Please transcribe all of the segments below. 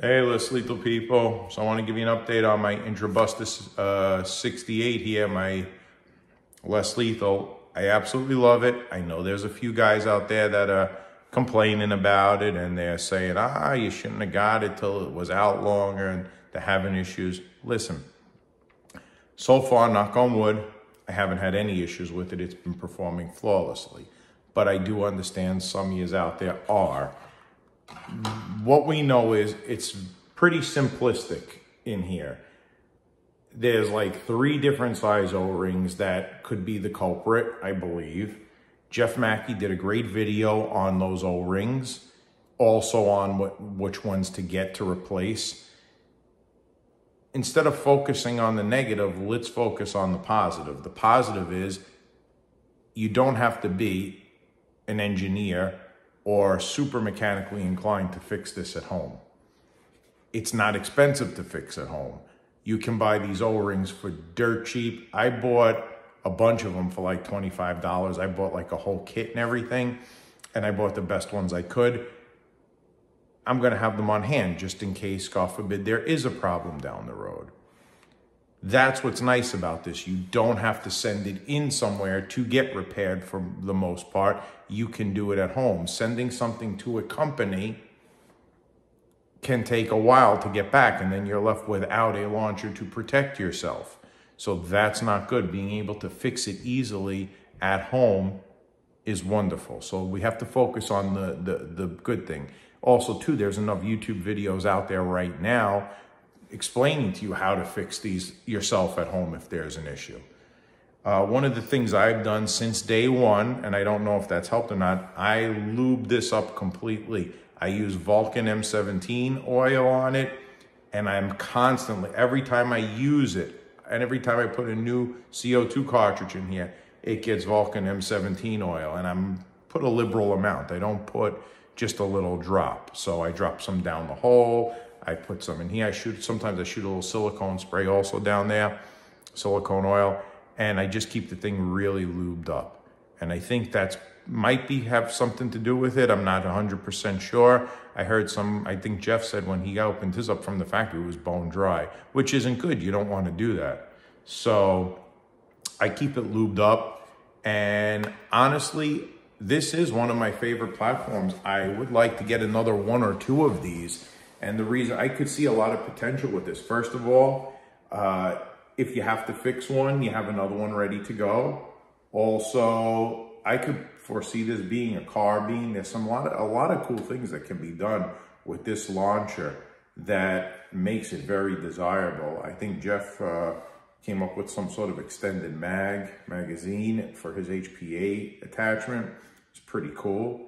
Hey, less lethal people. So I want to give you an update on my Intubuster 68 here, my less lethal. I absolutely love it. I know there's a few guys out there that are complaining about it and they're saying, you shouldn't have got it till it was out longer and they're having issues. Listen, so far, knock on wood, I haven't had any issues with it. It's been performing flawlessly. But I do understand some years out there are. What we know is it's pretty simplistic in here. There's like 3 different size O-rings that could be the culprit, I believe. Jeff Mackey did a great video on those O-rings, also on which ones to get to replace. Instead of focusing on the negative, let's focus on the positive. The positive is you don't have to be an engineer or super mechanically inclined to fix this at home. It's not expensive to fix at home. You can buy these O-rings for dirt cheap. I bought a bunch of them for like $25. I bought like a whole kit and everything, and I bought the best ones I could. I'm gonna have them on hand just in case, God forbid, there is a problem down the road. That's what's nice about this. You don't have to send it in somewhere to get repaired for the most part. You can do it at home. Sending something to a company can take a while to get back, and then you're left without a launcher to protect yourself. So that's not good. Being able to fix it easily at home is wonderful. So we have to focus on the good thing. Also, too, there's enough YouTube videos out there right now explaining to you how to fix these yourself at home if there's an issue. One of the things I've done since day one, and I don't know if that's helped or not, I lube this up completely. I use Vulcan M17 oil on it, and I'm constantly, every time I use it, and every time I put a new CO2 cartridge in here, it gets Vulcan M17 oil, and I'm put a liberal amount. I don't put just a little drop. So I drop some down the hole. I put some in here. Sometimes I shoot a little silicone spray also down there, silicone oil, and I just keep the thing really lubed up. And I think that's might have something to do with it. I'm not 100% sure. I heard I think Jeff said when he opened his up from the factory, it was bone dry, which isn't good. You don't want to do that. So I keep it lubed up. And honestly, this is one of my favorite platforms. I would like to get another 1 or 2 of these. And the reason I could see a lot of potential with this, first of all, if you have to fix one, you have another one ready to go. Also, I could foresee this being a carbine. There's a lot of cool things that can be done with this launcher that makes it very desirable. I think Jeff came up with some sort of extended magazine for his HPA attachment. It's pretty cool.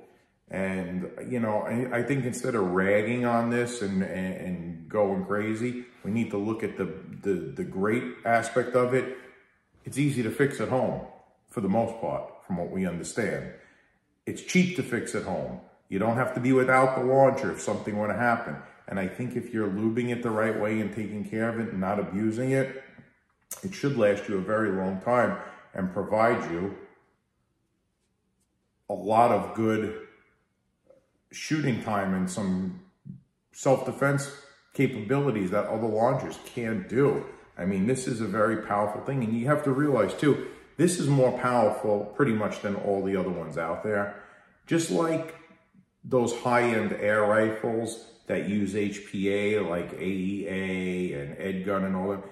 And, you know, I think instead of ragging on this and going crazy, we need to look at the great aspect of it. It's easy to fix at home for the most part, from what we understand. It's cheap to fix at home. You don't have to be without the launcher if something were to happen. And I think if you're lubing it the right way and taking care of it and not abusing it, it should last you a very long time and provide you a lot of good shooting time and some self-defense capabilities that other launchers can't do. I mean, this is a very powerful thing. And you have to realize too, this is more powerful pretty much than all the other ones out there. Just like those high-end air rifles that use HPA like AEA and Edgun and all that.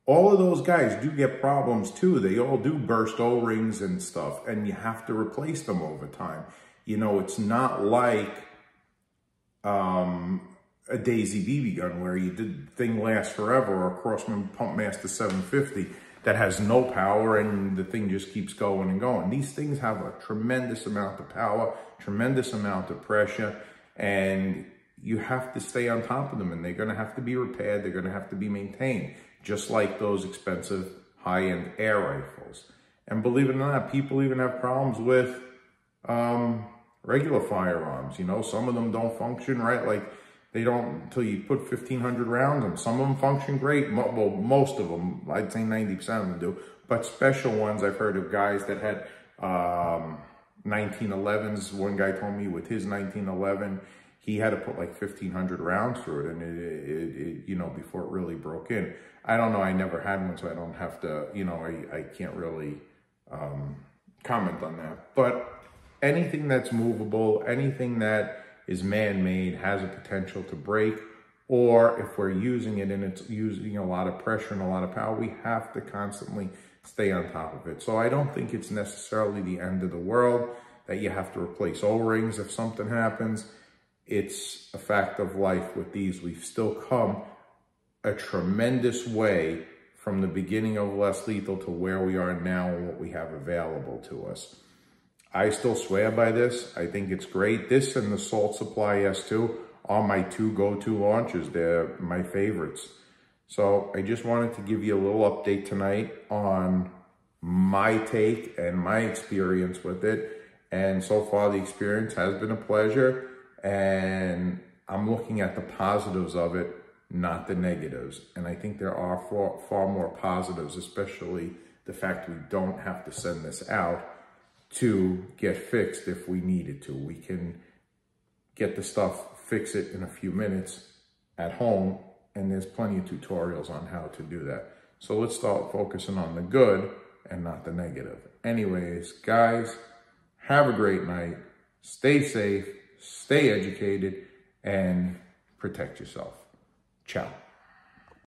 All of those guys do get problems too. They all do burst O-rings and stuff, and you have to replace them over time. You know, it's not like a Daisy BB gun where the thing lasts forever, or a Crossman Pump Master 750 that has no power and the thing just keeps going and going. These things have a tremendous amount of power, tremendous amount of pressure, and you have to stay on top of them, and they're going to have to be repaired. They're going to have to be maintained, just like those expensive high-end air rifles. And believe it or not, people even have problems with regular firearms. You know, some of them don't function right. Like, they don't until you put 1,500 rounds in. Some of them function great. Well, most of them, I'd say 90% of them do. But special ones, I've heard of guys that had 1911s. One guy told me with his 1911, he had to put like 1,500 rounds through it, and it you know, before it really broke in. I don't know, I never had one, so I don't have to, you know, I can't really comment on that. But anything that's movable, anything that is man-made has a potential to break, or if we're using it and it's using a lot of pressure and a lot of power, we have to constantly stay on top of it. So I don't think it's necessarily the end of the world that you have to replace O-rings if something happens. It's a fact of life with these. We've still come a tremendous way from the beginning of Less Lethal to where we are now and what we have available to us. I still swear by this. I think it's great. This and the Salt Supply S2 are my two go-to launchers. They're my favorites. So I just wanted to give you a little update tonight on my take and my experience with it. And so far the experience has been a pleasure. And I'm looking at the positives of it, not the negatives. And I think there are far more positives, especially the fact we don't have to send this out to get fixed if we needed to. We can get the stuff, fix it in a few minutes at home, and there's plenty of tutorials on how to do that. So let's start focusing on the good and not the negative. Anyways, guys, have a great night. Stay safe, stay educated, and protect yourself. Ciao.